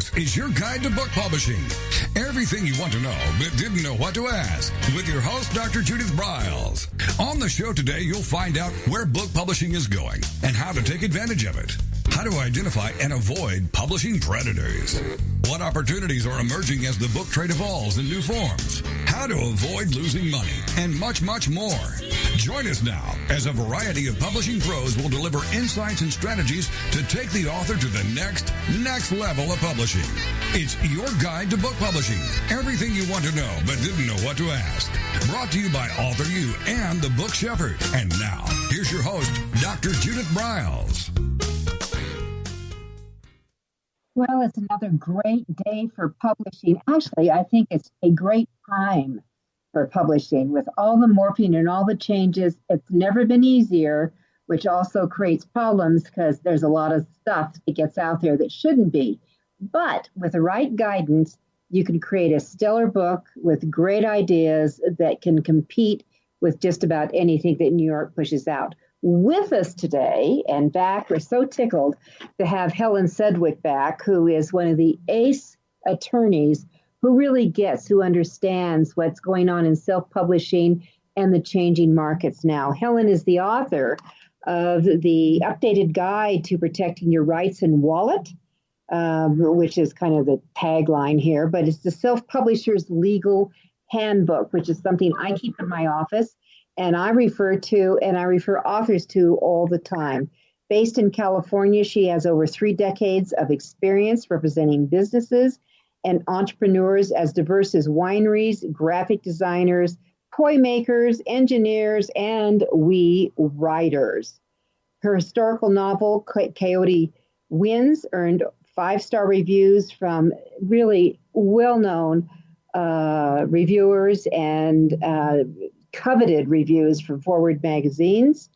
This is your guide to book publishing. Everything you want to know but didn't know what to ask. With your host, Dr. Judith Briles. On the show today, you'll find out where book publishing is going and how to take advantage of it. How to identify and avoid publishing predators. What opportunities are emerging as the book trade evolves in new forms. How to avoid losing money, and much, much more. Join us now as a variety of publishing pros will deliver insights and strategies to take the author to the next level of publishing. It's your guide to book publishing. Everything you want to know but didn't know what to ask. Brought to you by AuthorU and the Book Shepherd. And now, here's your host, Dr. Judith Briles. Well, it's another great day for publishing. Actually, I think it's a great time for publishing. With all the morphing and all the changes, it's never been easier, which also creates problems because there's a lot of stuff that gets out there that shouldn't be. But with the right guidance, you can create a stellar book with great ideas that can compete with just about anything that New York pushes out. With us today and back, we're so tickled to have Helen Sedwick back, who is one of the ace attorneys who really gets, who understands what's going on in self-publishing and the changing markets now. Helen is the author of the updated guide to protecting your rights and wallet, which is kind of the tagline here, but it's the self-publisher's legal handbook, which is something I keep in my office. And I refer authors to all the time. Based in California, she has over 3 decades of experience representing businesses and entrepreneurs as diverse as wineries, graphic designers, toy makers, engineers, and writers. Her historical novel, Coyote Wins, earned 5-star reviews from really well-known reviewers and coveted reviews from Forward magazines,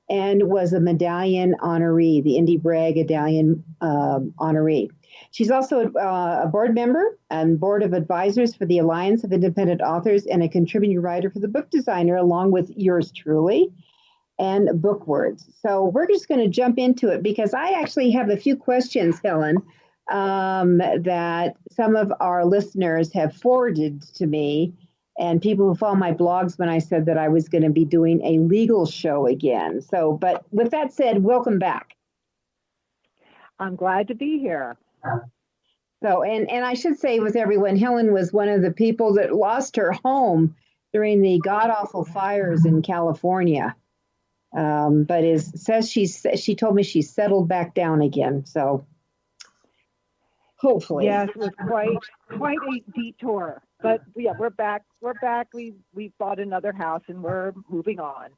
and was a medallion honoree, the Indie Brag medallion honoree. She's also a board member and board of advisors for the Alliance of Independent Authors and a contributing writer for The Book Designer, along with yours truly and Bookwords. So we're just going to jump into it because I actually have a few questions, Helen, that some of our listeners have forwarded to me. And people who follow my blogs when I said that I was going to be doing a legal show again. So, but with that said, welcome back. I'm glad to be here. So, and I should say with everyone, Helen was one of the people that lost her home during the god-awful fires in California. But she told me she settled back down again. So hopefully. Yes, it was quite a detour. But yeah, we're back. We're back. We bought another house and we're moving on.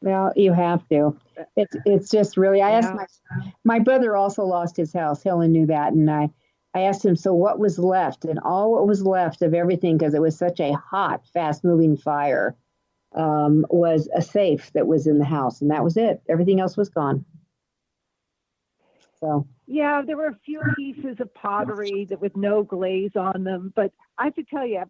Well, you have to. It's just really. I asked my brother also lost his house. Helen knew that, and I asked him, so what was left? And all what was left of everything, because it was such a hot, fast-moving fire, was a safe that was in the house, and that was it. Everything else was gone. So. Yeah, there were a few pieces of pottery that with no glaze on them, but I have to tell you,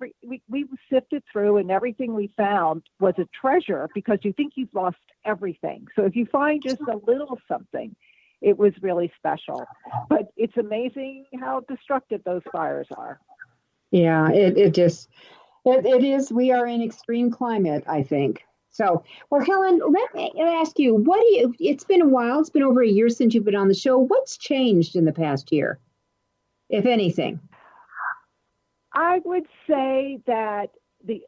we sifted through and everything we found was a treasure because you think you've lost everything. So if you find just a little something, it was really special. But it's amazing how destructive those fires are. Yeah, it is. We are in extreme climate, I think. So, well, Helen, let me ask you, it's been a while, it's been over a year since you've been on the show. What's changed in the past year, if anything? I would say that the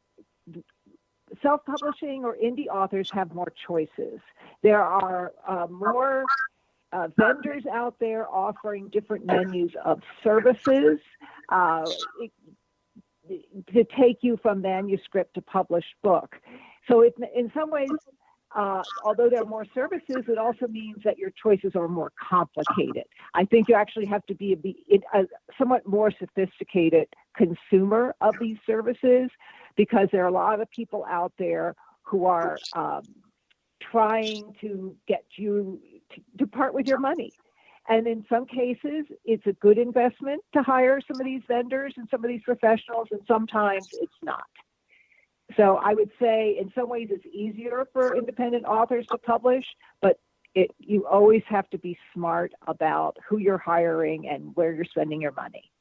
self-publishing or indie authors have more choices. There are more vendors out there offering different menus of services to take you from manuscript to published book. So in some ways, although there are more services, it also means that your choices are more complicated. I think you actually have to be a somewhat more sophisticated consumer of these services because there are a lot of people out there who are trying to get you to part with your money. And in some cases, it's a good investment to hire some of these vendors and some of these professionals, and sometimes it's not. So I would say in some ways it's easier for independent authors to publish, but you always have to be smart about who you're hiring and where you're spending your money.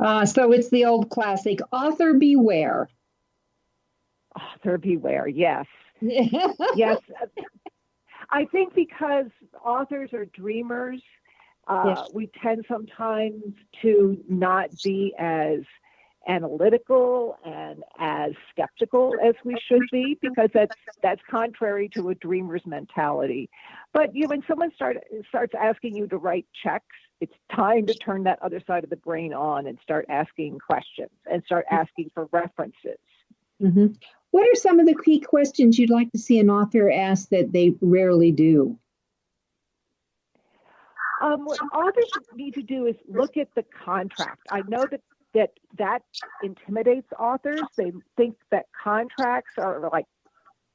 So it's the old classic, author beware. Author beware, yes. Yes. I think because authors are dreamers, Yes. we tend sometimes to not be as analytical and as skeptical as we should be, because that's contrary to a dreamer's mentality. But when someone starts asking you to write checks, it's time to turn that other side of the brain on and start asking questions and start asking for references. Mm-hmm. What are some of the key questions you'd like to see an author ask that they rarely do? What authors need to do is look at the contract. I know that intimidates authors. They think that contracts are like,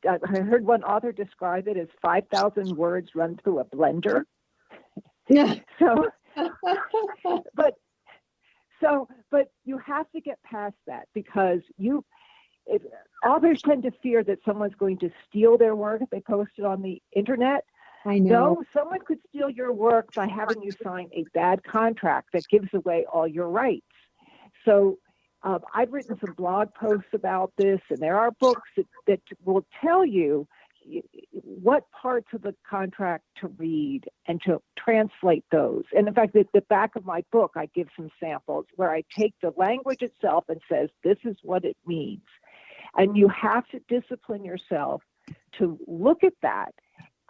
I heard one author describe it as 5,000 words run through a blender. Yeah. But you have to get past that, because authors tend to fear that someone's going to steal their work if they post it on the internet. I know. No, someone could steal your work by having you sign a bad contract that gives away all your rights. So I've written some blog posts about this, and there are books that will tell you what parts of the contract to read and to translate those. And in fact, at the back of my book, I give some samples where I take the language itself and says, this is what it means. And you have to discipline yourself to look at that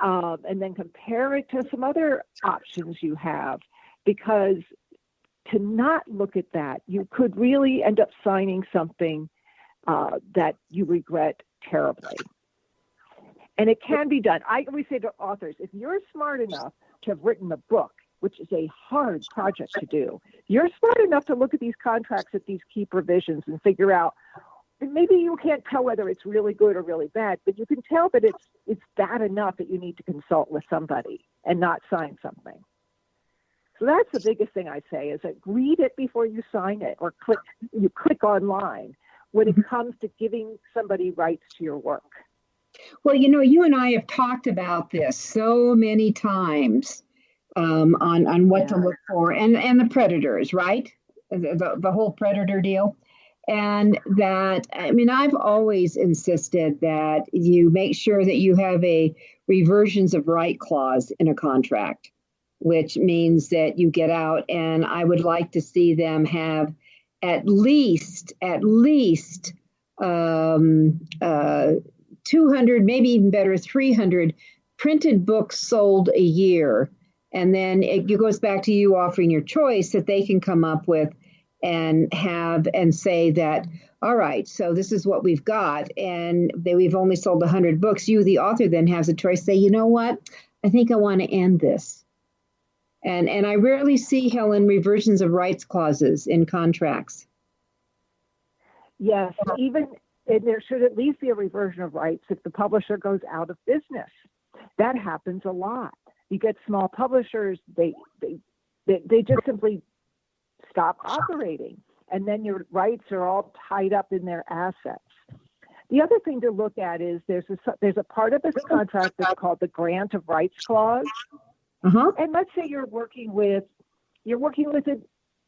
and then compare it to some other options you have, because to not look at that, you could really end up signing something that you regret terribly. And it can be done. I always say to authors, if you're smart enough to have written a book, which is a hard project to do, you're smart enough to look at these contracts at these key provisions and figure out, maybe you can't tell whether it's really good or really bad, but you can tell that it's bad enough that you need to consult with somebody and not sign something. So that's the biggest thing I say, is that read it before you sign it, or click online when it comes to giving somebody rights to your work. Well, you and I have talked about this so many times on what to look for, and the predators, right? The whole predator deal. And that, I've always insisted that you make sure that you have a reversions of right clause in a contract, which means that you get out, and I would like to see them have at least 200, maybe even better, 300 printed books sold a year. And then it goes back to you offering your choice that they can come up with and say that, all right, so this is what we've got, and we've only sold 100 books. You, the author, then has a choice. Say, you know what? I think I want to end this. And I rarely see, Helen, reversions of rights clauses in contracts. Yes, and there should at least be a reversion of rights if the publisher goes out of business. That happens a lot. You get small publishers, they just simply stop operating, and then your rights are all tied up in their assets. The other thing to look at is there's a part of this contract that's called the grant of rights clause. Uh-huh. And let's say you're working with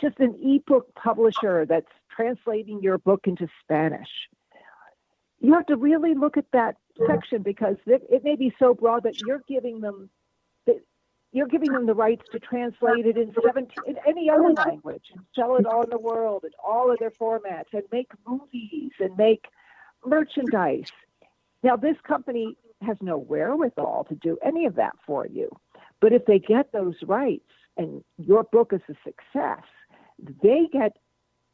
just an ebook publisher that's translating your book into Spanish. You have to really look at that section, because it may be so broad that you're giving them the rights to translate it in any other language and sell it all in the world in all of their formats and make movies and make merchandise. Now, this company has no wherewithal to do any of that for you. But if they get those rights and your book is a success, they get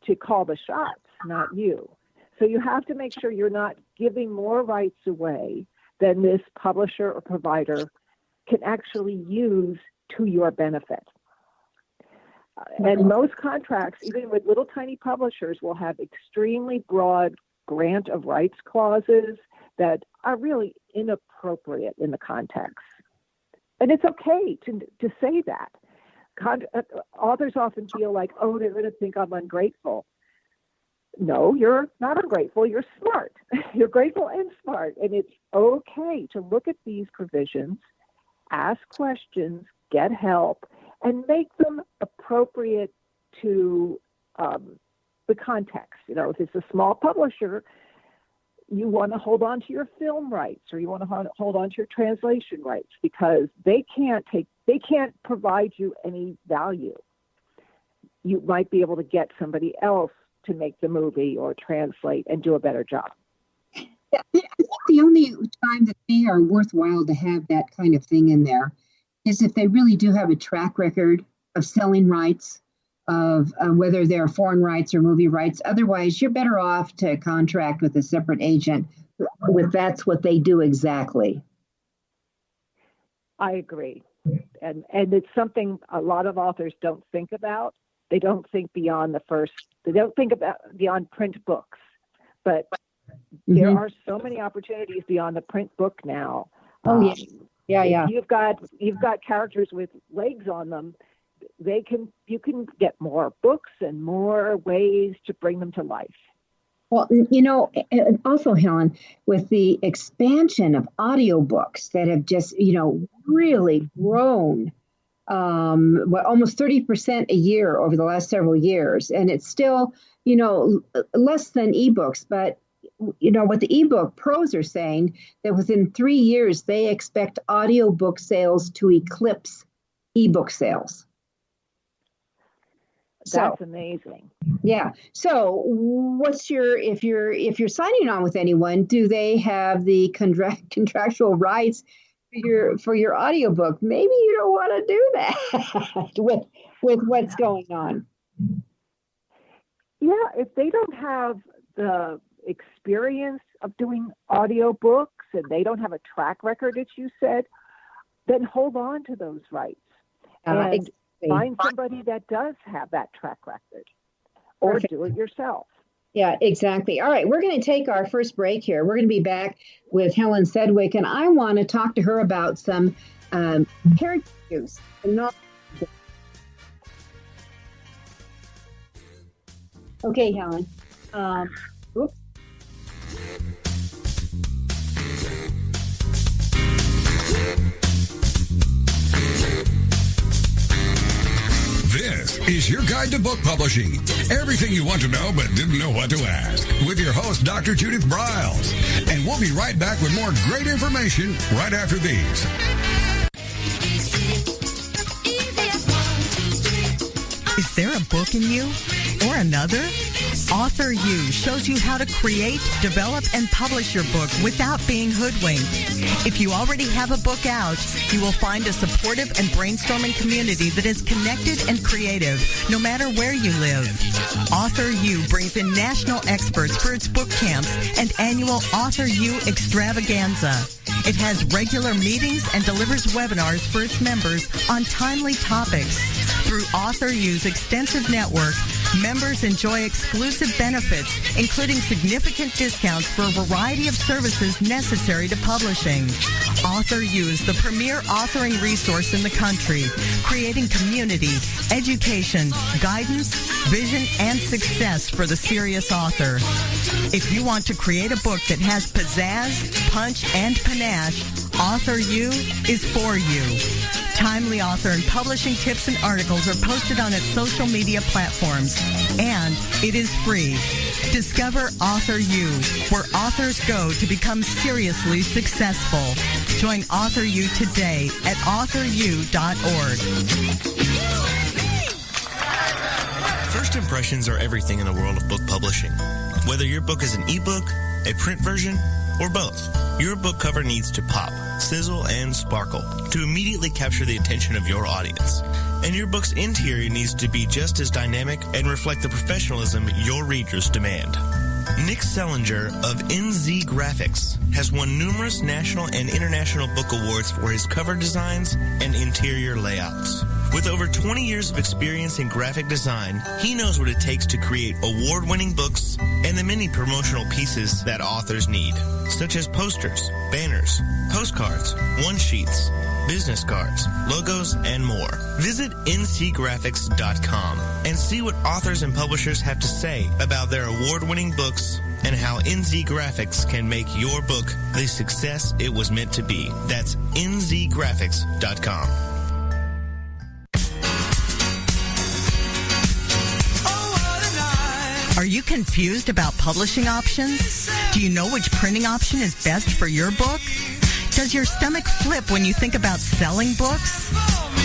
to call the shots, not you. So you have to make sure you're not giving more rights away than this publisher or provider can actually use to your benefit. And most contracts, even with little tiny publishers, will have extremely broad grant of rights clauses that are really inappropriate in the context. And it's okay to say that. Authors often feel like, oh, they're going to think I'm ungrateful. No, you're not ungrateful. You're smart. You're grateful and smart. And it's okay to look at these provisions, ask questions, get help, and make them appropriate to the context. If it's a small publisher, you want to hold on to your film rights, or you want to hold on to your translation rights, because they can't provide you any value. You might be able to get somebody else to make the movie or translate and do a better job. Yeah, I think the only time that they are worthwhile to have that kind of thing in there is if they really do have a track record of selling rights, of whether they're foreign rights or movie rights. Otherwise, you're better off to contract with a separate agent if that's what they do exactly. I agree. And it's something a lot of authors don't think about. They don't think beyond beyond print books. But there are so many opportunities beyond the print book now. Oh, yeah. You've got characters with legs on them. You can get more books and more ways to bring them to life. Well, also, Helen, with the expansion of audiobooks that have just, really grown, almost 30% a year over the last several years. And it's still, less than ebooks. But, what the ebook pros are saying, that within 3 years, they expect audiobook sales to eclipse ebook sales. That's amazing. Yeah. So what's if you're signing on with anyone, do they have the contractual rights for your audiobook? Maybe you don't want to do that with what's going on. Yeah, if they don't have the experience of doing audiobooks and they don't have a track record, as you said, then hold on to those rights. And find somebody that does have that track record, or Perfect. Do it yourself. Yeah, exactly. All right, we're going to take our first break here. We're going to be back with Helen Sedwick, and I want to talk to her about some character use. Okay, Helen. Oops. This is your guide to book publishing. Everything you want to know but didn't know what to ask. With your host, Dr. Judith Briles. And we'll be right back with more great information right after these. Is there a book in you or another? AuthorU shows you how to create, develop, and publish your book without being hoodwinked. If you already have a book out, you will find a supportive and brainstorming community that is connected and creative, no matter where you live. AuthorU brings in national experts for its book camps and annual AuthorU extravaganza. It has regular meetings and delivers webinars for its members on timely topics. Through AuthorU's extensive network, members enjoy exclusive benefits, including significant discounts for a variety of services necessary to publishing. AuthorU is the premier authoring resource in the country, creating community, education, guidance, vision, and success for the serious author. If you want to create a book that has pizzazz, punch, and panache, AuthorU is for you. Timely author and publishing tips and articles are posted on its social media platforms, and it is free. Discover AuthorU, where authors go to become seriously successful. Join AuthorU today at AuthorU.org. First impressions are everything in the world of book publishing. Whether your book is an ebook, a print version, or both, your book cover needs to pop, sizzle, and sparkle to immediately capture the attention of your audience. And your book's interior needs to be just as dynamic and reflect the professionalism your readers demand. Nick Sellinger of NZ Graphics has won numerous national and international book awards for his cover designs and interior layouts. With over 20 years of experience in graphic design, he knows what it takes to create award-winning books and the many promotional pieces that authors need, such as posters, banners, postcards, one-sheets, business cards, logos, and more. Visit ncgraphics.com and see what authors and publishers have to say about their award-winning books and how NZ Graphics can make your book the success it was meant to be. That's nzgraphics.com. confused about publishing options? Do you know which printing option is best for your book? Does your stomach flip when you think about selling books?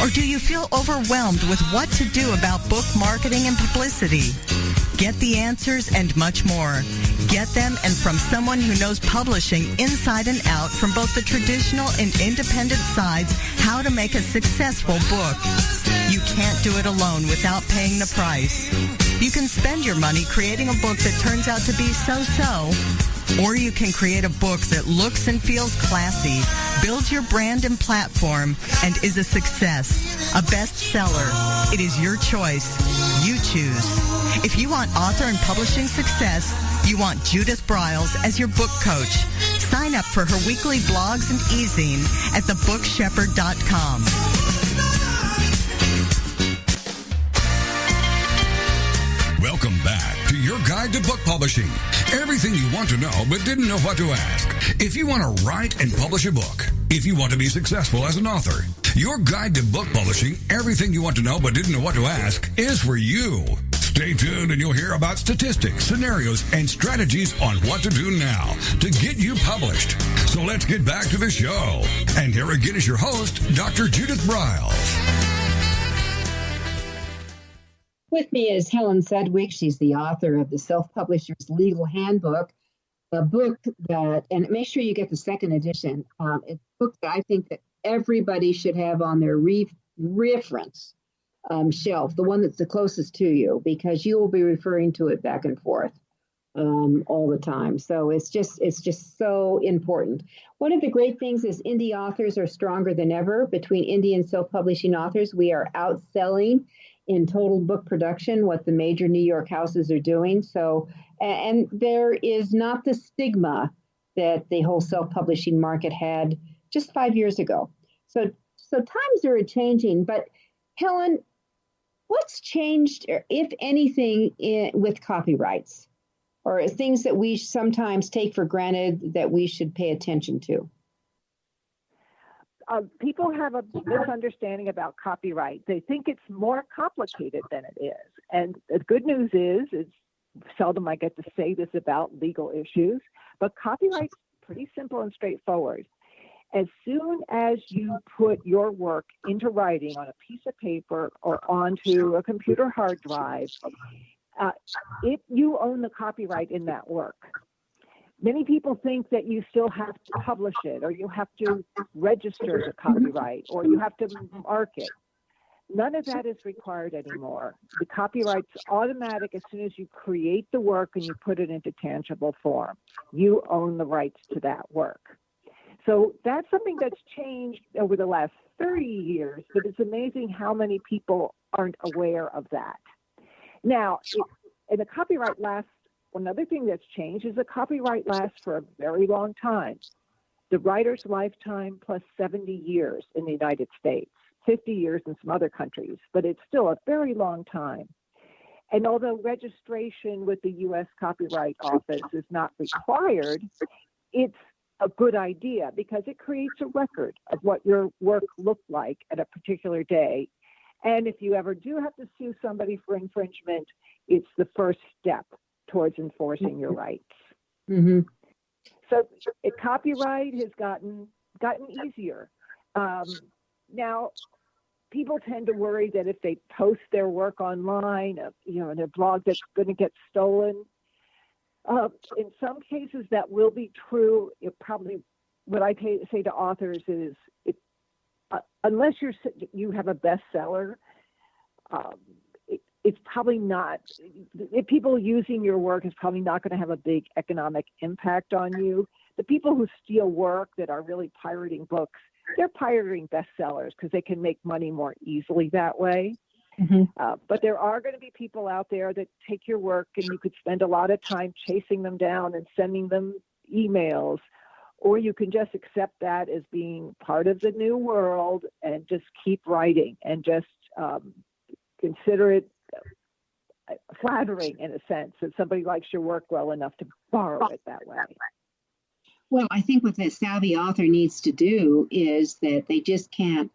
Or do you feel overwhelmed with what to do about book marketing and publicity? Get the answers and much more. Get them and from someone who knows publishing inside and out from both the traditional and independent sides, how to make a successful book. You can't do it alone without paying the price. You can spend your money creating a book that turns out to be so-so, or you can create a book that looks and feels classy, builds your brand and platform, and is a success, a bestseller. It is your choice. You choose. If you want author and publishing success, you want Judith Briles as your book coach. Sign up for her weekly blogs and e-zine at thebookshepherd.com. Welcome back to your guide to book publishing. Everything you want to know but didn't know what to ask. If you want to write and publish a book, if you want to be successful as an author, your guide to book publishing, everything you want to know but didn't know what to ask, is for you. Stay tuned and you'll hear about statistics, scenarios, and strategies on what to do now to get you published. So let's get back to the show. And here again is your host, Dr. Judith Briles. With me is Helen Sedwick. She's the author of the Self-Publisher's Legal Handbook, a book that, and make sure you get the second edition. It's a book that I think that everybody should have on their reference shelf, the one that's the closest to you, because you will be referring to it back and forth all the time. So it's just so important. One of the great things is indie authors are stronger than ever. Between indie and self-publishing authors, we are outselling in total book production what the major New York houses are doing. So, and there is not the stigma that the whole self-publishing market had just 5 years ago. So times are changing. But Helen, what's changed, if anything, with copyrights, or things that we sometimes take for granted that we should pay attention to? People have a misunderstanding about copyright. They think it's more complicated than it is. And the good news is, it's seldom I get to say this about legal issues, but copyright's pretty simple and straightforward. As soon as you put your work into writing on a piece of paper or onto a computer hard drive, you own the copyright in that work. Many people think that you still have to publish it, or you have to register the copyright, or you have to mark it. None of that is required anymore. The copyright's automatic as soon as you create the work and you put it into tangible form. You own the rights to that work. So that's something that's changed over the last 30 years, but it's amazing how many people aren't aware of that. Now, and the copyright lasts. Another thing that's changed is the copyright lasts for a very long time. The writer's lifetime plus 70 years in the United States, 50 years in some other countries, but it's still a very long time. And although registration with the U.S. Copyright Office is not required, it's a good idea because it creates a record of what your work looked like at a particular day. And if you ever do have to sue somebody for infringement, it's the first step towards enforcing your rights. Mm-hmm. So copyright has gotten easier. Now, people tend to worry that if they post their work online, in a blog, that's going to get stolen. In some cases, that will be true. What I say to authors is, unless you have a bestseller, it's probably not. If people using your work is probably not going to have a big economic impact on you. The people who steal work that are really pirating books, they're pirating bestsellers because they can make money more easily that way. Mm-hmm. But there are going to be people out there that take your work and you could spend a lot of time chasing them down and sending them emails, or you can just accept that as being part of the new world and just keep writing and just consider it flattering in a sense that somebody likes your work well enough to borrow it that way. Well, I think what the savvy author needs to do is that they just can't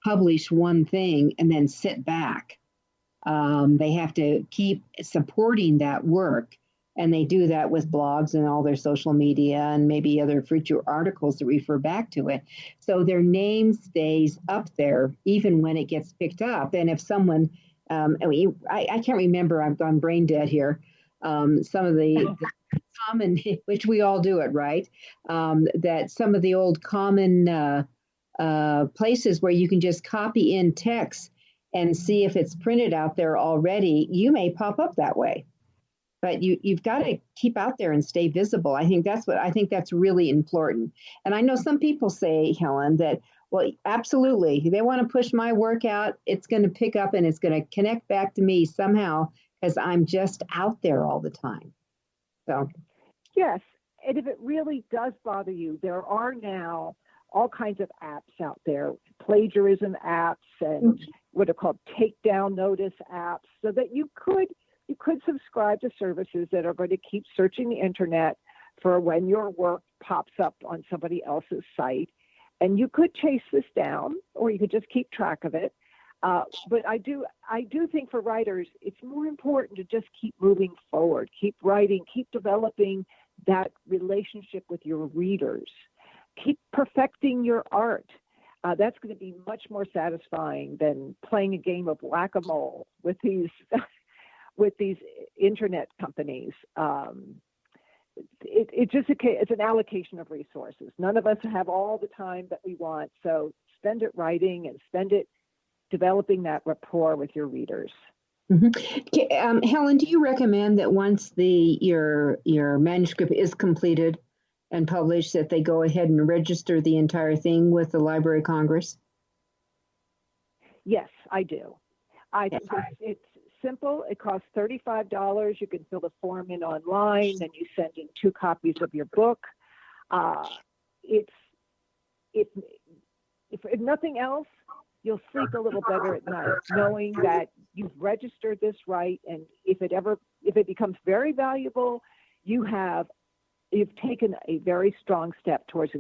publish one thing and then sit back. They have to keep supporting that work And they do that with blogs and all their social media and maybe other feature articles that refer back to it. So their name stays up there even when it gets picked up. And if someone, I can't remember, I'm brain dead here, some of the common, which we all do it, right? That some of the old common places where you can just copy in text and see if it's printed out there already, you may pop up that way. But you've got to keep out there and stay visible. I think that's really important. And I know some people say, Helen, that, well, absolutely, they want to push my work out. It's going to pick up and it's going to connect back to me somehow because I'm just out there all the time. So, yes. And if it really does bother you, there are now all kinds of apps out there, plagiarism apps and what are called takedown notice apps, so that you could subscribe to services that are going to keep searching the internet for when your work pops up on somebody else's site. And you could chase this down, or you could just keep track of it. But I do think for writers, it's more important to just keep moving forward, keep writing, keep developing that relationship with your readers, keep perfecting your art. That's going to be much more satisfying than playing a game of whack-a-mole with these with these internet companies. It's an allocation of resources. None of us have all the time that we want, so spend it writing and spend it developing that rapport with your readers. Mm-hmm. Helen, do you recommend that once your manuscript is completed and published, that they go ahead and register the entire thing with the Library of Congress? Yes, I do. It's simple. It costs $35. You can fill the form in online, then you send in 2 copies of your book. If nothing else, you'll sleep a little better at night, knowing that you've registered this right, and if it becomes very valuable, you've taken a very strong step towards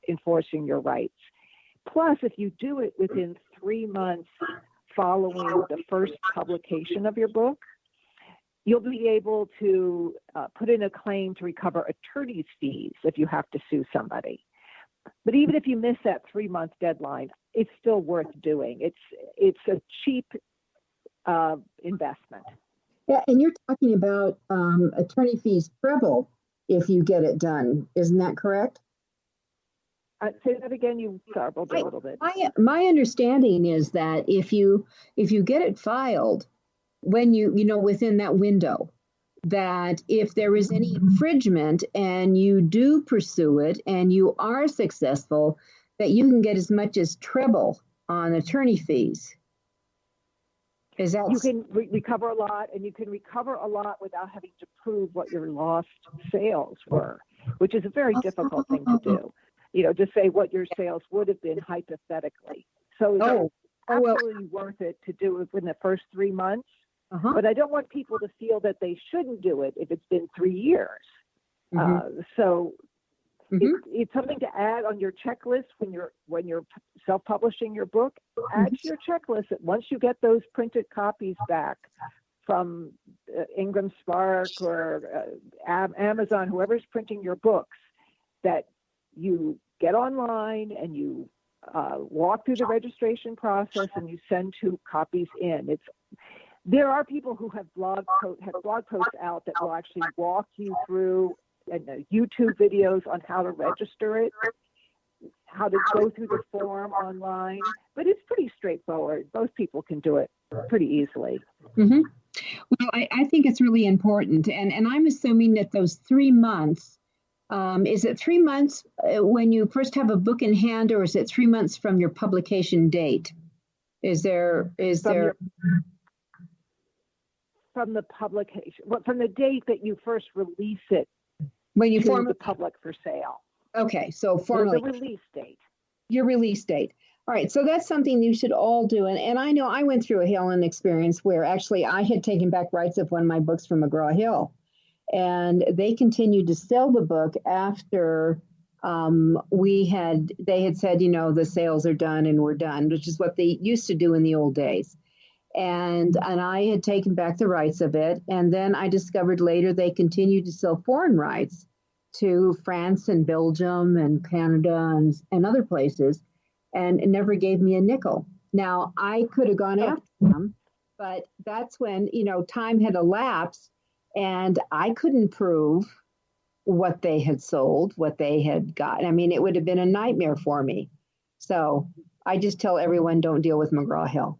enforcing your rights. Plus, if you do it within 3 months following the first publication of your book, you'll be able to put in a claim to recover attorney's fees if you have to sue somebody. But even if you miss that 3-month deadline, it's still worth doing. It's a cheap investment. Yeah, and you're talking about attorney fees treble if you get it done. Isn't that correct? Say that again. You garbled a little bit. My understanding is that if you get it filed when you within that window, that if there is any infringement and you do pursue it and you are successful, that you can get as much as treble on attorney fees. You can recover a lot, and you can recover a lot without having to prove what your lost sales were, which is a very difficult thing to do. Just say what your sales would have been hypothetically. So it's absolutely worth it to do it within the first 3 months. But I don't want people to feel that they shouldn't do it if it's been 3 years. It's something to add on your checklist when you're self-publishing your book. Add to your checklist that once you get those printed copies back from Ingram Spark or Amazon, whoever's printing your books, that you get online and you walk through the registration process and you send 2 copies in. There are people who have blog posts out that will actually walk you through, and YouTube videos on how to register it, how to go through the form online. But it's pretty straightforward. Most people can do it pretty easily. Mm-hmm. Well, I think it's really important. And I'm assuming that those 3 months, is it 3 months when you first have a book in hand, or is it 3 months from your publication date? From the publication, from the date that you first release it when you to the public for sale. Okay, so formally. The release date. Your release date. All right, so that's something you should all do. And I know I went through a Helen experience where actually I had taken back rights of one of my books from McGraw-Hill. And they continued to sell the book after they had said, the sales are done and we're done, which is what they used to do in the old days. And I had taken back the rights of it. And then I discovered later they continued to sell foreign rights to France and Belgium and Canada and other places, and it never gave me a nickel. Now, I could have gone after them, but that's when, time had elapsed and I couldn't prove what they had sold, what they had got. I mean, it would have been a nightmare for me. So I just tell everyone, don't deal with McGraw-Hill.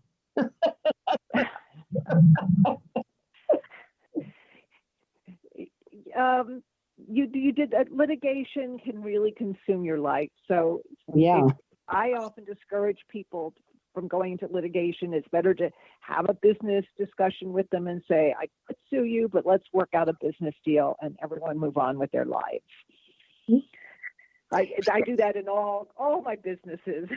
You did litigation can really consume your life. So yeah, I often discourage people from going into litigation. It's better to have a business discussion with them and say, I could sue you, but let's work out a business deal and everyone move on with their lives. I do that in all my businesses,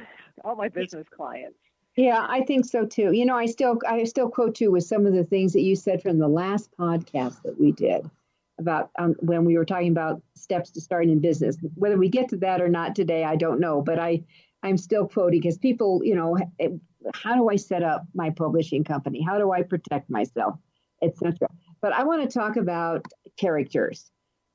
all my business clients. Yeah, I think so too. I still quote you with some of the things that you said from the last podcast that we did about when we were talking about steps to starting in business. Whether we get to that or not today, I don't know. But I'm still quoting because people, how do I set up my publishing company? How do I protect myself, etc. But I want to talk about characters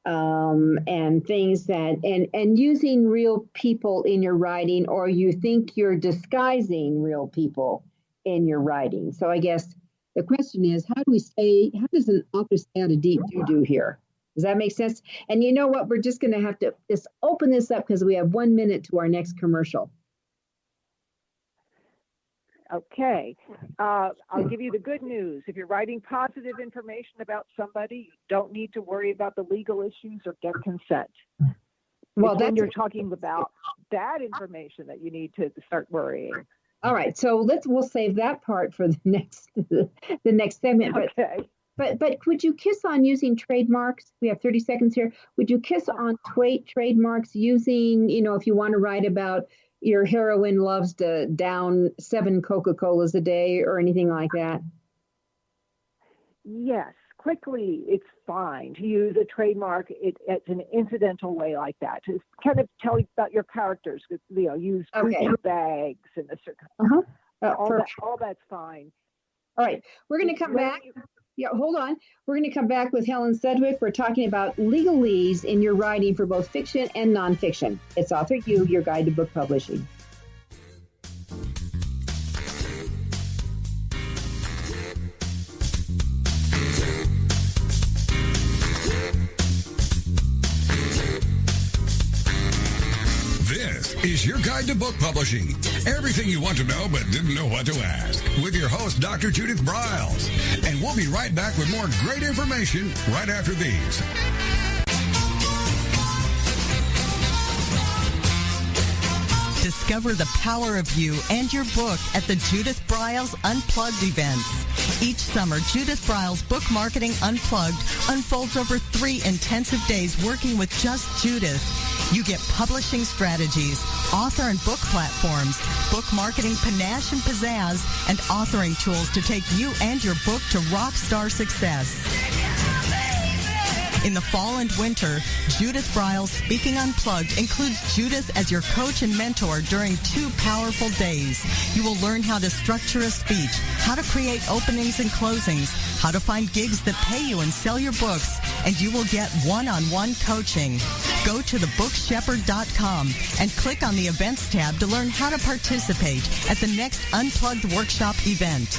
and things that and using real people in your writing, or you think you're disguising real people in your writing. So I guess the question is, how does an author stay out of deep doo-doo here? Does that make sense? And you know what? We're just going to have to just open this up because we have 1 minute to our next commercial. Okay. I'll give you the good news. If you're writing positive information about somebody, you don't need to worry about the legal issues or get consent. Well, then you're talking about bad information that you need to start worrying. All right. So we'll save that part for the next segment. Okay. But would you kiss on using trademarks? We have 30 seconds here. Would you kiss on trademarks using, if you want to write about your heroine loves to down 7 Coca-Colas a day or anything like that? Yes. Quickly, it's fine to use a trademark. It's an incidental way like that to kind of tell you about your characters. Use bags and a certain. All that's fine. All right, we're going to come back. Yeah, hold on. We're going to come back with Helen Sedwick. We're talking about legalese in your writing for both fiction and nonfiction. It's AuthorU, your guide to book publishing. This is your guide to book publishing. Everything you want to know but didn't know what to ask. With your host, Dr. Judith Briles. And we'll be right back with more great information right after these. Discover the power of you and your book at the Judith Briles Unplugged events. Each summer, Judith Briles Book Marketing Unplugged unfolds over 3 intensive days working with just Judith. You get publishing strategies, author and book platforms, book marketing panache and pizzazz, and authoring tools to take you and your book to rock star success. In the fall and winter, Judith Briles Speaking Unplugged includes Judith as your coach and mentor during 2 powerful days. You will learn how to structure a speech, how to create openings and closings, how to find gigs that pay you and sell your books, and you will get one-on-one coaching. Go to thebookshepherd.com and click on the events tab to learn how to participate at the next Unplugged Workshop event.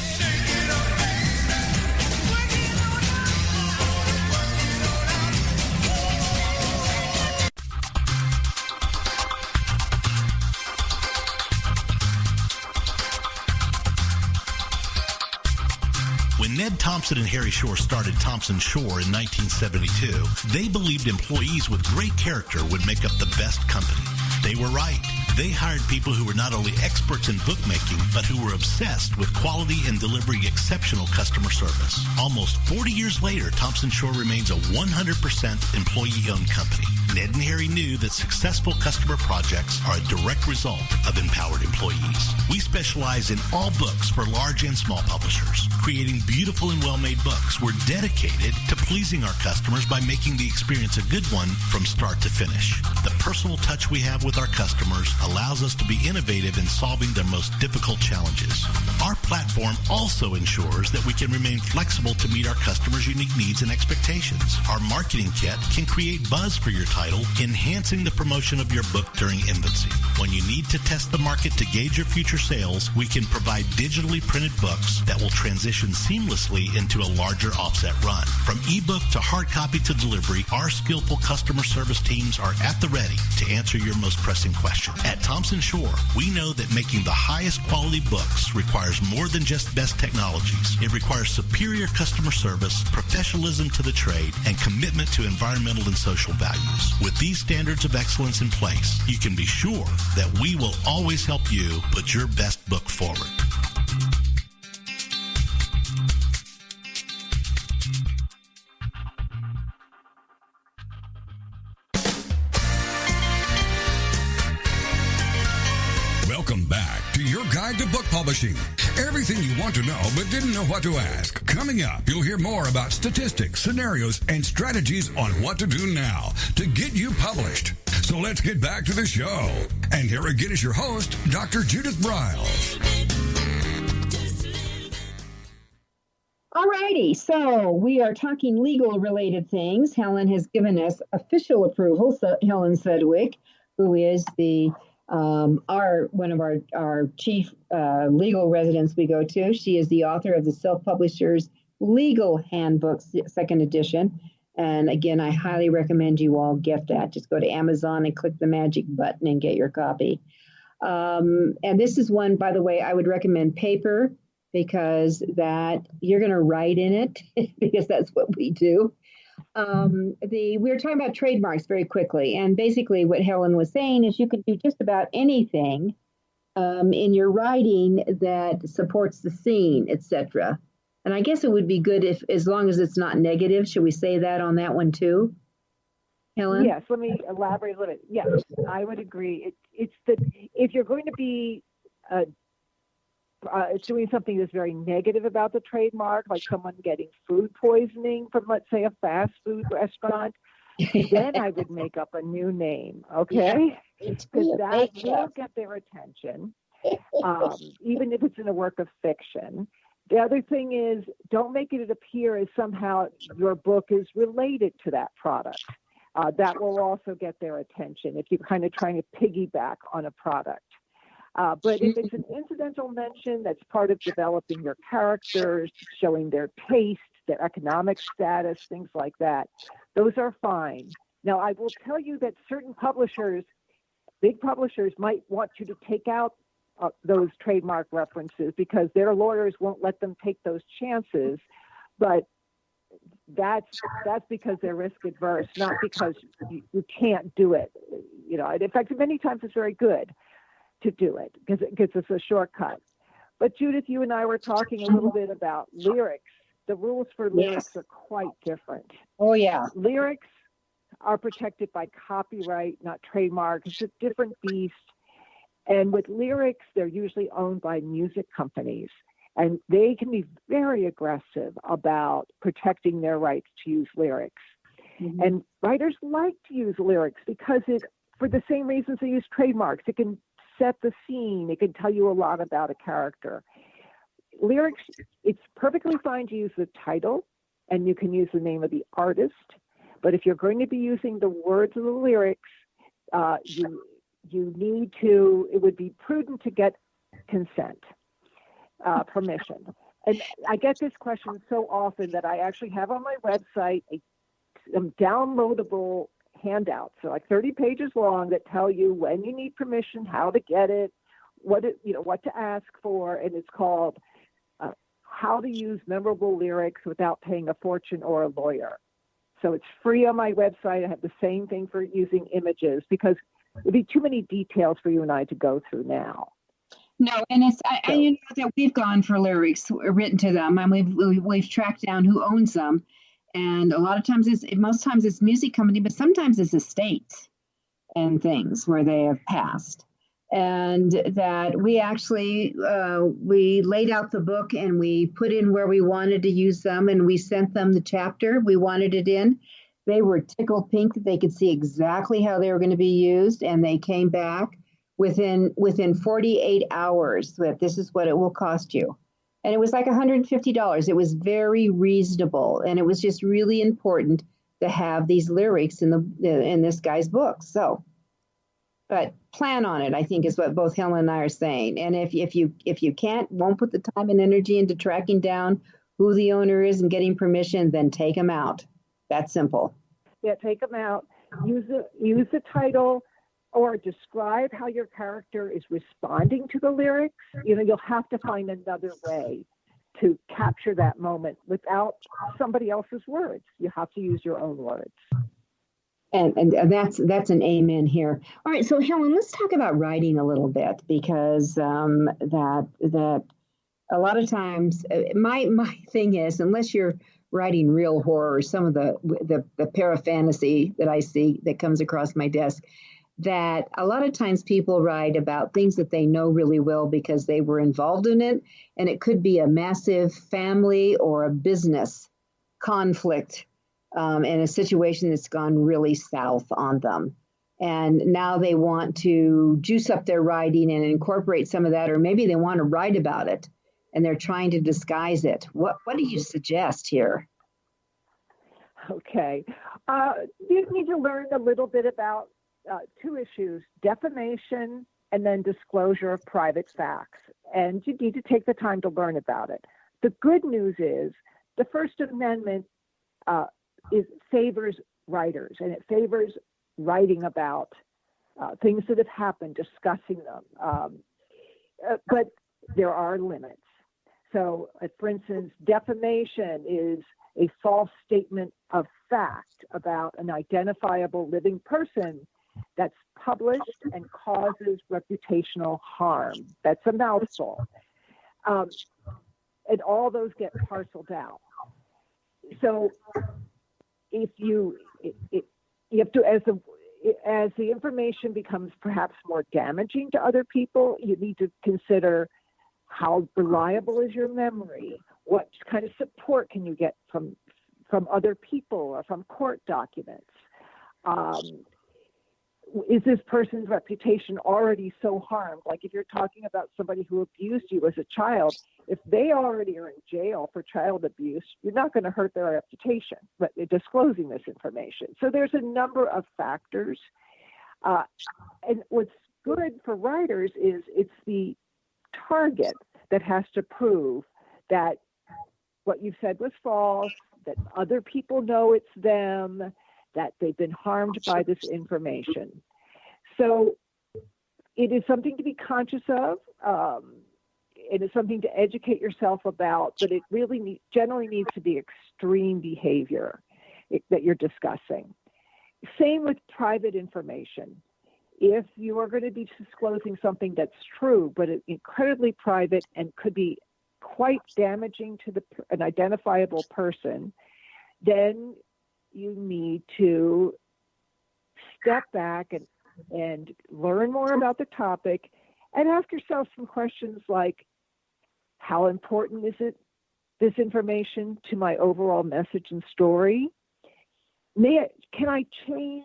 When Ned Thompson and Harry Shore started Thompson Shore in 1972, they believed employees with great character would make up the best company. They were right. They hired people who were not only experts in bookmaking, but who were obsessed with quality and delivering exceptional customer service. Almost 40 years later, Thompson Shore remains a 100% employee-owned company. Ned and Harry knew that successful customer projects are a direct result of empowered employees. We specialize in all books for large and small publishers. Creating beautiful and well-made books, we're dedicated to pleasing our customers by making the experience a good one from start to finish. The personal touch we have with our customers allows us to be innovative in solving their most difficult challenges. Our platform also ensures that we can remain flexible to meet our customers' unique needs and expectations. Our marketing kit can create buzz for your title, enhancing the promotion of your book during infancy. When you need to test the market to gauge your future sales, we can provide digitally printed books that will transition seamlessly into a larger offset run. From ebook to hard copy to delivery, our skillful customer service teams are at the ready to answer your most pressing question. At Thompson Shore, we know that making the highest quality books requires more than just best technologies. It requires superior customer service, professionalism to the trade, and commitment to environmental and social values. With these standards of excellence in place, you can be sure that we will always help you put your best book forward. Welcome back to your guide to book publishing. Everything you want to know but didn't know what to ask. Coming up, you'll hear more about statistics, scenarios, and strategies on what to do now to get you published. So let's get back to the show. And here again is your host, Dr. Judith Briles. Alrighty, so we are talking legal-related things. Helen has given us official approval. So Helen Sedwick, who is the one of our chief legal residents we go to. She is the author of the Self-Publisher's Legal Handbook, second edition. And again, I highly recommend you all get that. Just go to Amazon and click the magic button and get your copy. And this is one, by the way, I would recommend paper because that you're going to write in it because that's what we do. We were talking about trademarks very quickly, and basically what Helen was saying is you can do just about anything in your writing that supports the scene, etc. And I guess it would be good if, as long as it's not negative. Should we say that on that one too, Helen? Yes. Let me elaborate a little bit. Yes, I would agree. It's that if you're going to be doing something that's very negative about the trademark, like someone getting food poisoning from, let's say, a fast food restaurant, then I would make up a new name, okay? Because that will get their attention, even if it's in a work of fiction. The other thing is, don't make it appear as somehow your book is related to that product. That will also get their attention if you're kind of trying to piggyback on a product. But if it's an incidental mention that's part of developing your characters, showing their taste, their economic status, things like that, those are fine. Now, I will tell you that certain publishers, big publishers, might want you to take out those trademark references because their lawyers won't let them take those chances. But that's because they're risk adverse, not because you can't do it. You know, in fact, many times it's very good to do it because it gives us a shortcut. But Judith, you and I were talking a little bit about lyrics. The rules for lyrics are quite different. Oh, yeah. Lyrics are protected by copyright, not trademark. It's a different beast. And with lyrics, they're usually owned by music companies. And they can be very aggressive about protecting their rights to use lyrics. Mm-hmm. And writers like to use lyrics because for the same reasons they use trademarks. It can set the scene. It can tell you a lot about a character. Lyrics, it's perfectly fine to use the title, and you can use the name of the artist. But if you're going to be using the words of the lyrics, you need to, it would be prudent to get consent, permission. And I get this question so often that I actually have on my website a downloadable handouts, so like 30 pages long, that tell you when you need permission, how to get it, what to ask for, and it's called How to Use Memorable Lyrics Without Paying a Fortune or a Lawyer. So it's free on my website. I have the same thing for using images because it'd be too many details for you and I to go through now. No, and you know that we've gone for lyrics written to them, and we've tracked down who owns them. And a lot of times most times it's music company, but sometimes it's estates and things where they have passed. And that we actually, we laid out the book and we put in where we wanted to use them, and we sent them the chapter we wanted it in. They were tickled pink that they could see exactly how they were going to be used, and they came back within 48 hours that this is what it will cost you. And it was like $150. It was very reasonable, and it was just really important to have these lyrics in this guy's book. So, but plan on it, I think, is what both Helen and I are saying. And if you won't put the time and energy into tracking down who the owner is and getting permission, then take them out. That's simple. Yeah, take them out. Use the title, or describe how your character is responding to the lyrics. You'll have to find another way to capture that moment without somebody else's words. You have to use your own words. And that's an amen here. All right, so Helen, let's talk about writing a little bit, because that a lot of times my thing is, unless you're writing real horror, some of the parafantasy that I see that comes across my desk, that a lot of times people write about things that they know really well because they were involved in it, and it could be a massive family or a business conflict in a situation that's gone really south on them. And now they want to juice up their writing and incorporate some of that, or maybe they want to write about it and they're trying to disguise it. What do you suggest here? Okay. You need to learn a little bit about two issues: defamation and then disclosure of private facts. And you need to take the time to learn about it. The good news is the First Amendment favors writers, and it favors writing about things that have happened, discussing them. But there are limits. So, for instance, defamation is a false statement of fact about an identifiable living person that's published and causes reputational harm. That's a mouthful. And all those get parceled out. So if you have to, as the information becomes perhaps more damaging to other people, you need to consider how reliable is your memory? What kind of support can you get from other people or from court documents? Is this person's reputation already so harmed? Like if you're talking about somebody who abused you as a child, if they already are in jail for child abuse, you're not going to hurt their reputation, but disclosing this information. So there's a number of factors. And what's good for writers is it's the target that has to prove that what you said was false, that other people know it's them, that they've been harmed by this information. So it is something to be conscious of. It is something to educate yourself about, but it really generally needs to be extreme behavior that you're discussing. Same with private information. If you are going to be disclosing something that's true, but it's incredibly private and could be quite damaging to an identifiable person, then you need to step back and learn more about the topic and ask yourself some questions like, how important is this information to my overall message and story? Can I change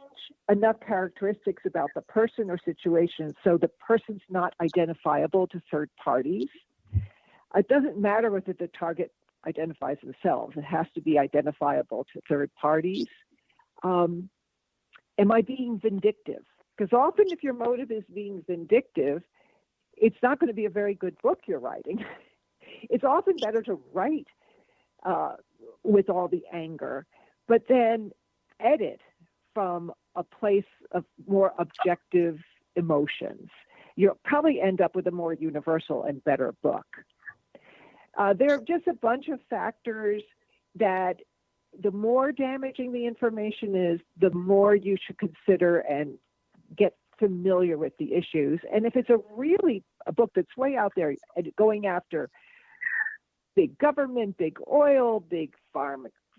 enough characteristics about the person or situation so the person's not identifiable to third parties? It doesn't matter whether the target identifies themselves. It has to be identifiable to third parties. Am I being vindictive? Because often if your motive is being vindictive, it's not going to be a very good book you're writing. It's often better to write with all the anger, but then edit from a place of more objective emotions. You'll probably end up with a more universal and better book. There are just a bunch of factors that the more damaging the information is, the more you should consider and get familiar with the issues. And if it's a book that's way out there and going after big government, big oil, big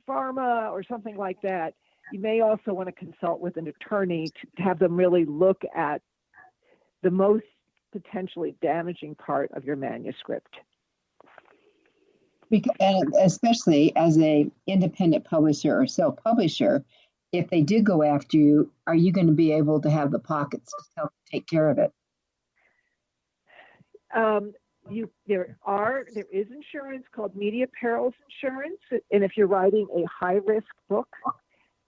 pharma or something like that, you may also want to consult with an attorney to have them really look at the most potentially damaging part of your manuscript. And especially as a independent publisher or self-publisher, if they did go after you, are you going to be able to have the pockets to help take care of it? There is insurance called media perils insurance, and if you're writing a high-risk book,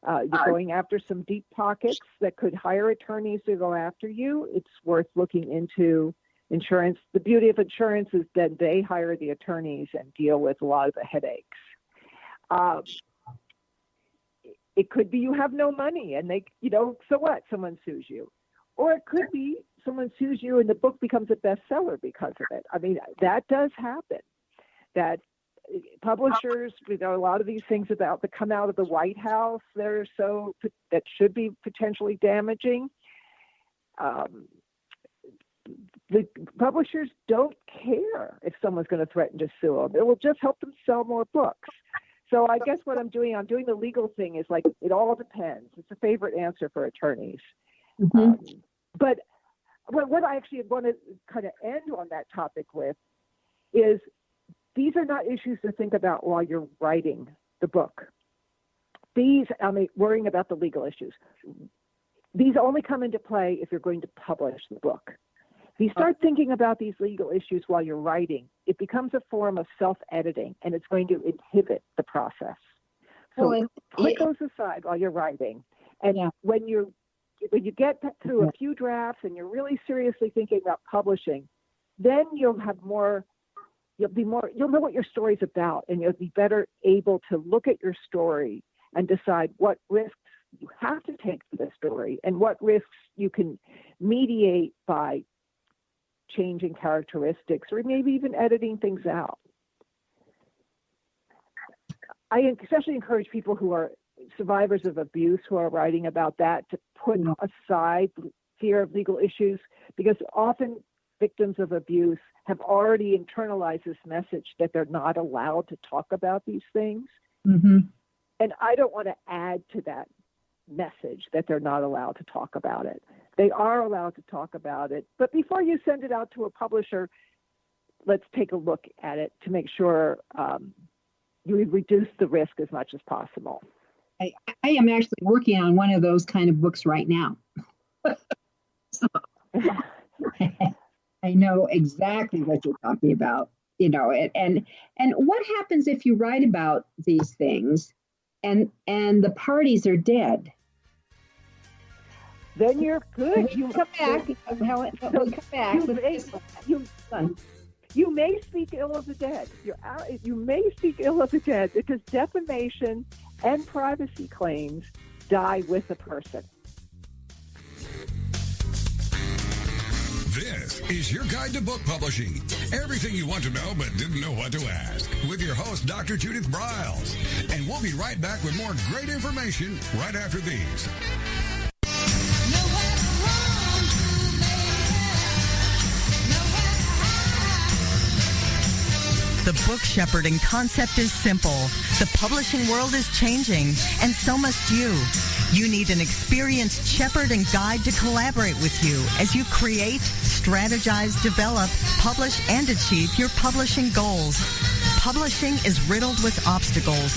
you're going after some deep pockets that could hire attorneys to go after you, it's worth looking into insurance. The beauty of insurance is that they hire the attorneys and deal with a lot of the headaches. It could be you have no money and they, so what? Someone sues you. Or it could be someone sues you and the book becomes a bestseller because of it. I mean, that does happen. That publishers, a lot of these things that come out of the White House, that should be potentially damaging. The publishers don't care if someone's going to threaten to sue them. It will just help them sell more books. So I guess what I'm doing the legal thing is like, it all depends. It's a favorite answer for attorneys. Mm-hmm. But what I actually want to kind of end on that topic with is these are not issues to think about while you're writing the book. Worrying about the legal issues. These only come into play if you're going to publish the book. If you start thinking about these legal issues while you're writing, it becomes a form of self-editing, and it's going to inhibit the process. So put those aside while you're writing. And when you get through a few drafts and you're really seriously thinking about publishing, then you'll know what your story's about, and you'll be better able to look at your story and decide what risks you have to take for the story and what risks you can mediate by changing characteristics or maybe even editing things out. I especially encourage people who are survivors of abuse who are writing about that to put aside fear of legal issues, because often victims of abuse have already internalized this message that they're not allowed to talk about these things. Mm-hmm. And I don't want to add to that message that they're not allowed to talk about it. They are allowed to talk about it. But before you send it out to a publisher, let's take a look at it to make sure you reduce the risk as much as possible. I am actually working on one of those kind of books right now. So, I know exactly what you're talking about, and what happens if you write about these things and the parties are dead? Then you're good. You come back. Helen, come back. You may speak ill of the dead. You may speak ill of the dead because defamation and privacy claims die with a person. This is your guide to book publishing. Everything you want to know but didn't know what to ask. With your host, Dr. Judith Briles. And we'll be right back with more great information right after these. The book shepherding concept is simple. The publishing world is changing, and so must you. You need an experienced shepherd and guide to collaborate with you as you create, strategize, develop, publish, and achieve your publishing goals. Publishing is riddled with obstacles,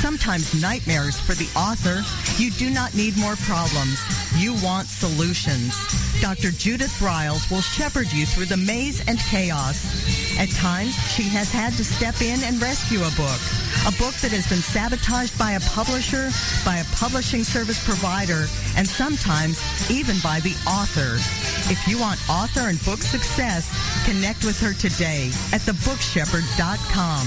sometimes nightmares for the author. You do not need more problems. You want solutions. Dr. Judith Briles will shepherd you through the maze and chaos. At times, she has had to step in and rescue a book that has been sabotaged by a publisher, by a publishing service provider, and sometimes even by the author. If you want author and book success, connect with her today at thebookshepherd.com.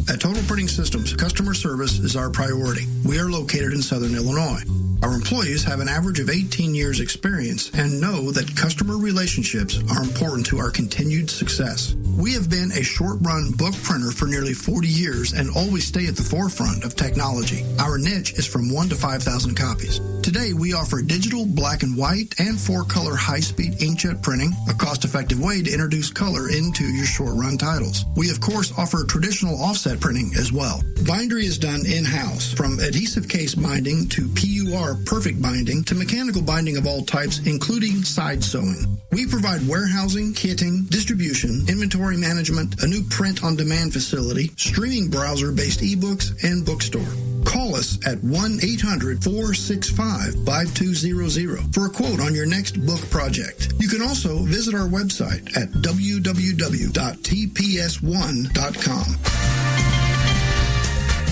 At Total Printing Systems, customer service is our priority. We are located in Southern Illinois. Our employees have an average of 18 years experience and know that customer relationships are important to our continued success. We have been a short-run book printer for nearly 40 years and always stay at the forefront of technology. Our niche is from 1 to 5,000 copies. Today, we offer digital, black and white, and 4-color high-speed inkjet printing, a cost-effective way to introduce color into your short-run titles. We, of course, offer traditional offset printing as well. Bindery is done in-house, from adhesive case binding to PUR perfect binding to mechanical binding of all types, including side sewing. We provide warehousing, kitting, distribution, inventory management, a new print-on-demand facility, streaming browser-based ebooks, and bookstore. Call us at 1-800-465-5200 for a quote on your next book project. You can also visit our website at www.tps1.com.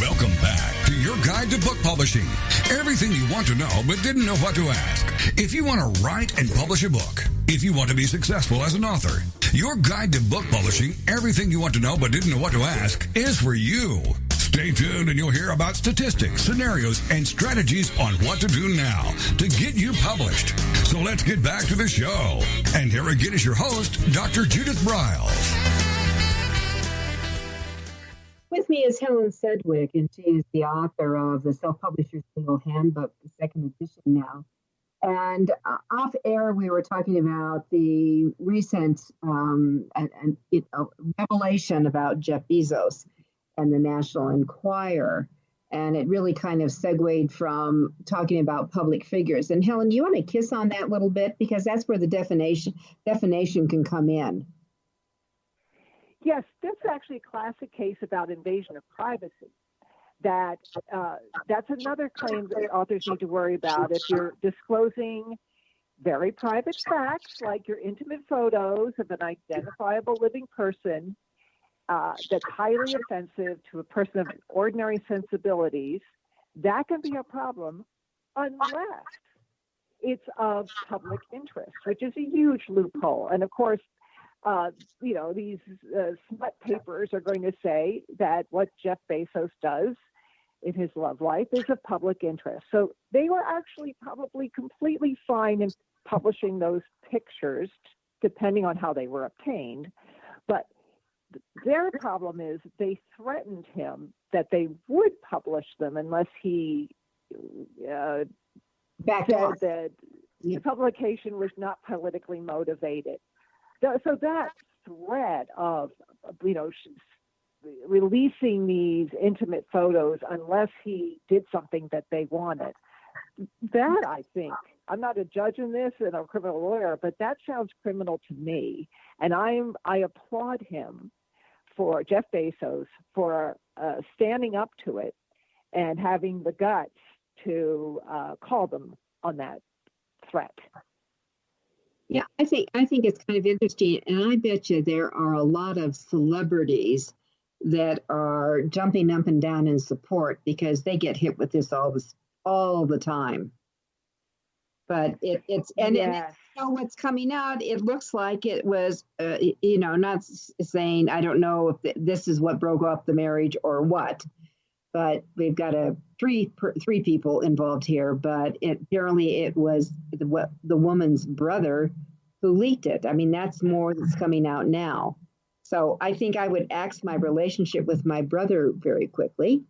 Welcome back to your guide to book publishing. Everything you want to know but didn't know what to ask. If you want to write and publish a book, if you want to be successful as an author, your guide to book publishing, everything you want to know but didn't know what to ask, is for you. Stay tuned and you'll hear about statistics, scenarios, and strategies on what to do now to get you published. So let's get back to the show. And here again is your host, Dr. Judith Briles. With me is Helen Sedwick, and she is the author of the Self-Publisher's Legal Handbook, the second edition now. And off air, we were talking about the recent revelation about Jeff Bezos and the National Enquirer. And it really kind of segued from talking about public figures. And Helen, do you want to kiss on that a little bit? Because that's where the definition can come in. Yes, that's actually a classic case about invasion of privacy. That's another claim that authors need to worry about. If you're disclosing very private facts, like your intimate photos of an identifiable living person, that's highly offensive to a person of ordinary sensibilities, that can be a problem unless it's of public interest, which is a huge loophole. And of course, these smut papers are going to say that what Jeff Bezos does in his love life is of public interest. So they were actually probably completely fine in publishing those pictures, depending on how they were obtained. But their problem is they threatened him that they would publish them unless he said that the publication was not politically motivated. So that threat of, releasing these intimate photos unless he did something that they wanted, that I think, I'm not a judge in this and a criminal lawyer, but that sounds criminal to me. And I applaud him, for Jeff Bezos, for standing up to it and having the guts to call them on that threat. Yeah, I think it's kind of interesting, and I bet you there are a lot of celebrities that are jumping up and down in support because they get hit with this all the time. But it's what's coming out. It looks like it was, not saying I don't know if this is what broke up the marriage or what, but we've got three people involved here. But apparently it was the woman's brother who leaked it. I mean, that's more that's coming out now. So I think I would axe my relationship with my brother very quickly.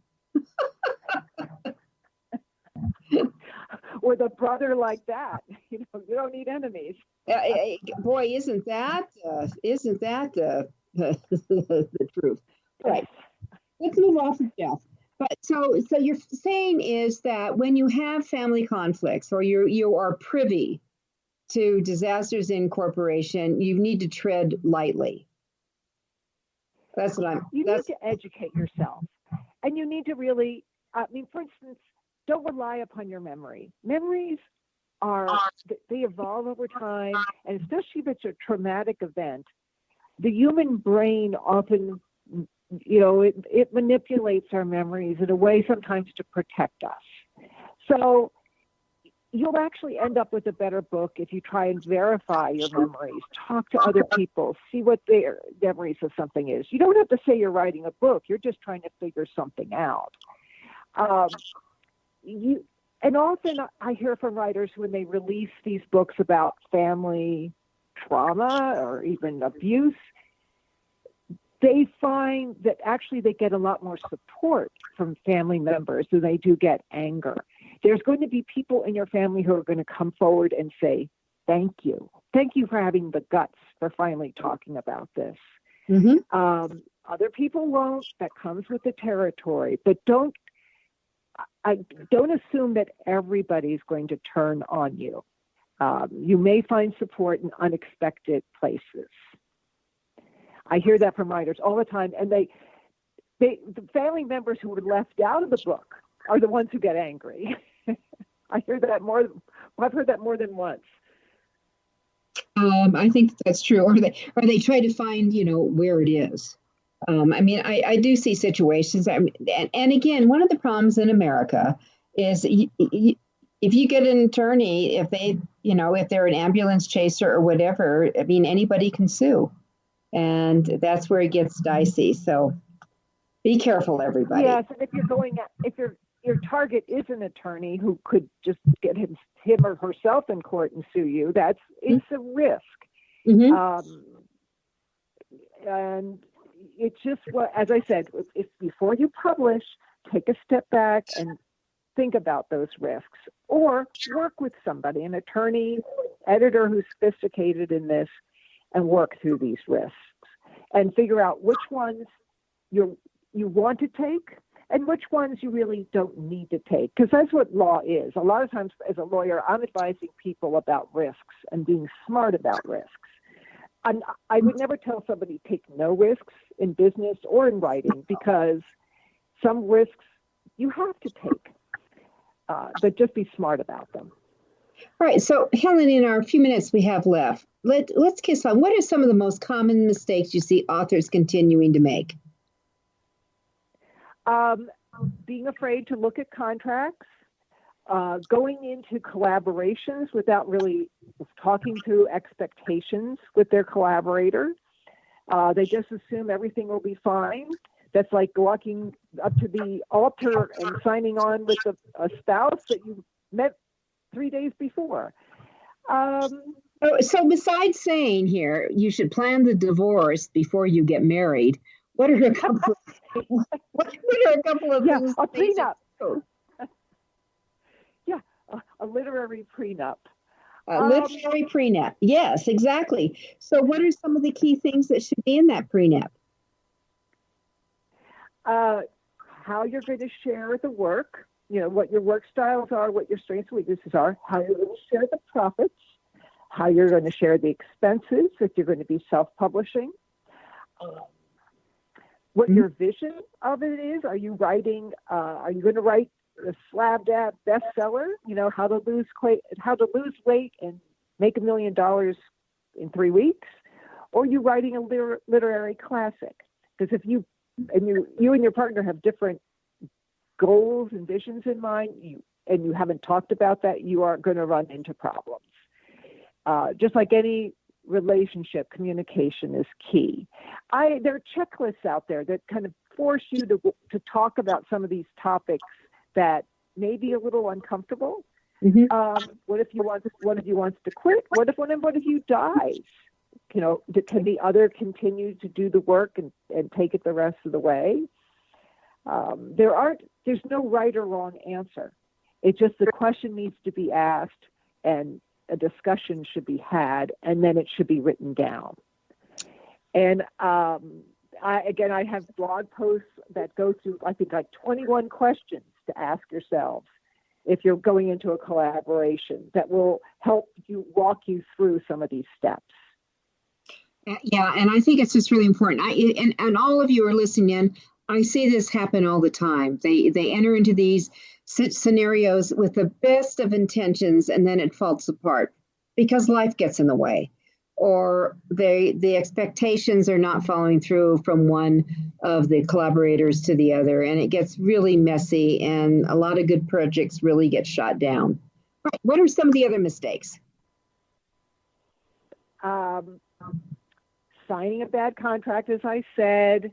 With a brother like that, you don't need enemies. Boy, isn't that the truth? Right. Let's move off of Jeff. But so you're saying is that when you have family conflicts or you are privy to disasters in corporation, you need to tread lightly. That's what You need to educate yourself, and you need to really. For instance, don't rely upon your memory. Memories they evolve over time, and especially if it's a traumatic event, the human brain often, it manipulates our memories in a way sometimes to protect us. So you'll actually end up with a better book if you try and verify your memories, talk to other people, see what their memories of something is. You don't have to say you're writing a book. You're just trying to figure something out. And often I hear from writers when they release these books about family trauma or even abuse, they find that actually they get a lot more support from family members than they do get anger. there's going to be people in your family who are going to come forward and say, thank you. Thank you for having the guts for finally talking about this. Mm-hmm. Other people won't. That comes with the territory. But don't assume that everybody's going to turn on you. You may find support in unexpected places. I hear that from writers all the time, and the family members who were left out of the book are the ones who get angry. I've heard that more than once. I think that's true. Or they try to find, where it is. I do see situations. And again, one of the problems in America is if you get an attorney, if they're an ambulance chaser or whatever, anybody can sue. And that's where it gets dicey. So be careful, everybody. Yes, and if your target is an attorney who could just get him or herself in court and sue you, it's a risk. Mm-hmm. And it's just as I said, if before you publish, take a step back and think about those risks, or work with somebody, an attorney, editor who's sophisticated in this, and work through these risks and figure out which ones you want to take and which ones you really don't need to take, because that's what law is. A lot of times as a lawyer, I'm advising people about risks and being smart about risks. I would never tell somebody take no risks in business or in writing, because some risks you have to take, but just be smart about them. All right. So, Helen, in our few minutes we have left, let's kiss on. What are some of the most common mistakes you see authors continuing to make? Being afraid to look at contracts, going into collaborations without really talking through expectations with their collaborator. They just assume everything will be fine. That's like walking up to the altar and signing on with a spouse that you met 3 days before. So besides saying here, you should plan the divorce before you get married, what are a couple of things? A prenup. A literary prenup. Literary prenup. Yes, exactly. So what are some of the key things that should be in that prenup? How you're going to share the work, what your work styles are, what your strengths and weaknesses are, how you're going to share the profits, how you're going to share the expenses if you're going to be self-publishing, what your vision of it is. Are you going to write a slab dab bestseller, how to lose weight and make $1 million in 3 weeks? Or are you writing a literary classic? Because if you and your partner have different goals and visions in mind, and you haven't talked about that, you are going to run into problems. Just like any relationship, communication is key. There are checklists out there that kind of force you to talk about some of these topics that may be a little uncomfortable. Mm-hmm. What if one of you wants to quit? What if one of you dies? Can the other continue to do the work and take it the rest of the way? There's no right or wrong answer. It's just the question needs to be asked, and a discussion should be had, and then it should be written down. And I have blog posts that go through, I think, like 21 questions to ask yourselves if you're going into a collaboration that will help walk you through some of these steps. Yeah, and I think it's just really important. And all of you are listening in. I see this happen all the time. They enter into these scenarios with the best of intentions, and then it falls apart because life gets in the way, or the expectations are not following through from one of the collaborators to the other, and it gets really messy, and a lot of good projects really get shot down. Right. What are some of the other mistakes? Signing a bad contract, as I said,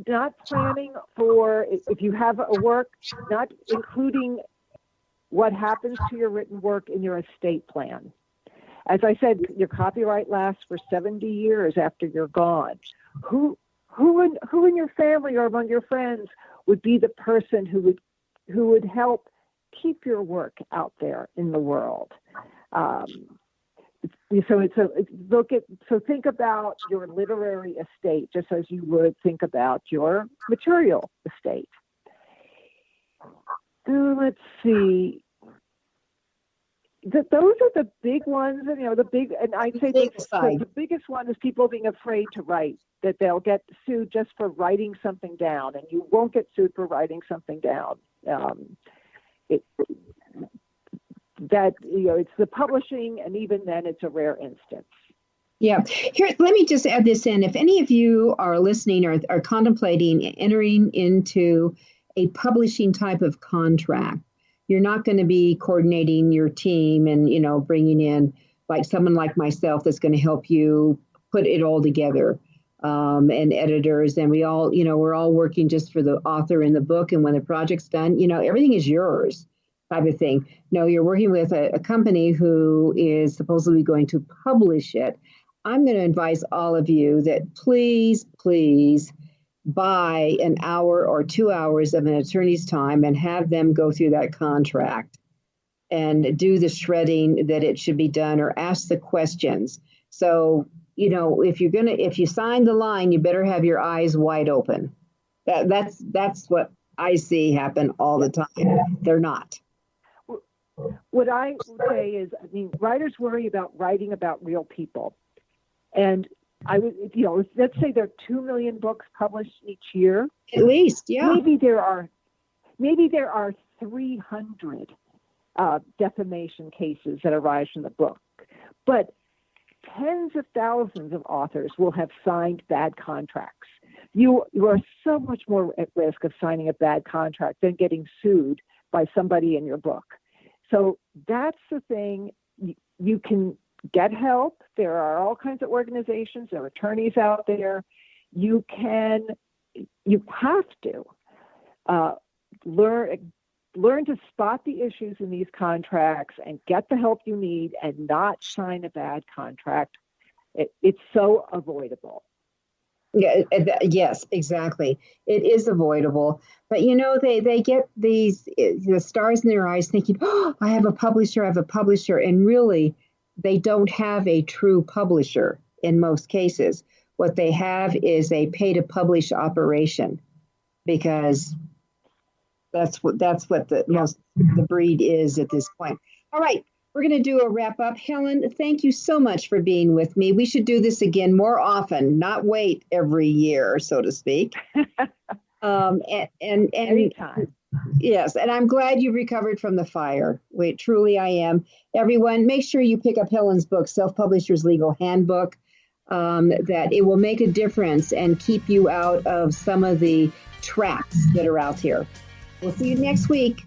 not planning for, if you have a work, not including what happens to your written work in your estate plan. As I said, your copyright lasts for 70 years after you're gone. Who in your family or among your friends would be the person who would help keep your work out there in the world. So think about your literary estate just as you would think about your material estate. Let's see. Those are the big ones, and I'd say the biggest one is people being afraid to write, that they'll get sued just for writing something down, and you won't get sued for writing something down. It's the publishing, and even then it's a rare instance. Yeah. Here, let me just add this in. If any of you are listening or are contemplating entering into a publishing type of contract, you're not going to be coordinating your team and, bringing in like someone like myself that's going to help you put it all together, and editors. And we all, we're all working just for the author in the book. And when the project's done, everything is yours type of thing. No, you're working with a company who is supposedly going to publish it. I'm going to advise all of you that please buy an hour or 2 hours of an attorney's time and have them go through that contract and do the that it should be done, or ask the questions. So, if you sign the line, you better have your eyes wide open. That's what I see happen all the time. They're not. What I would say is, writers worry about writing about real people. And I would, let's say there are 2 million books published each year. At least, yeah. Maybe there are 300 defamation cases that arise from the book, but tens of thousands of authors will have signed bad contracts. You are so much more at risk of signing a bad contract than getting sued by somebody in your book. So that's the thing. You can get help. There are all kinds of organizations. There are attorneys out there. You have to learn to spot the issues in these contracts and get the help you need, and not sign a bad contract. It's so avoidable. Yeah. Yes, exactly. It is avoidable. But, they get the stars in their eyes thinking, oh, I have a publisher. And really, they don't have a true publisher in most cases. What they have is a pay-to-publish operation, because that's what the breed is at this point. All right, we're going to do a wrap-up. Helen, thank you so much for being with me. We should do this again more often, not wait every year, so to speak. And anytime. Yes, and I'm glad you recovered from the fire. Wait, truly I am. Everyone, make sure you pick up Helen's book, Self-Publisher's Legal Handbook, that it will make a difference and keep you out of some of the traps that are out here. We'll see you next week.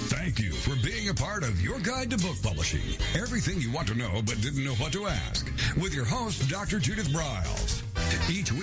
Thank you for being a part of Your Guide to Book Publishing. Everything you want to know but didn't know what to ask. With your host, Dr. Judith Briles. Each week,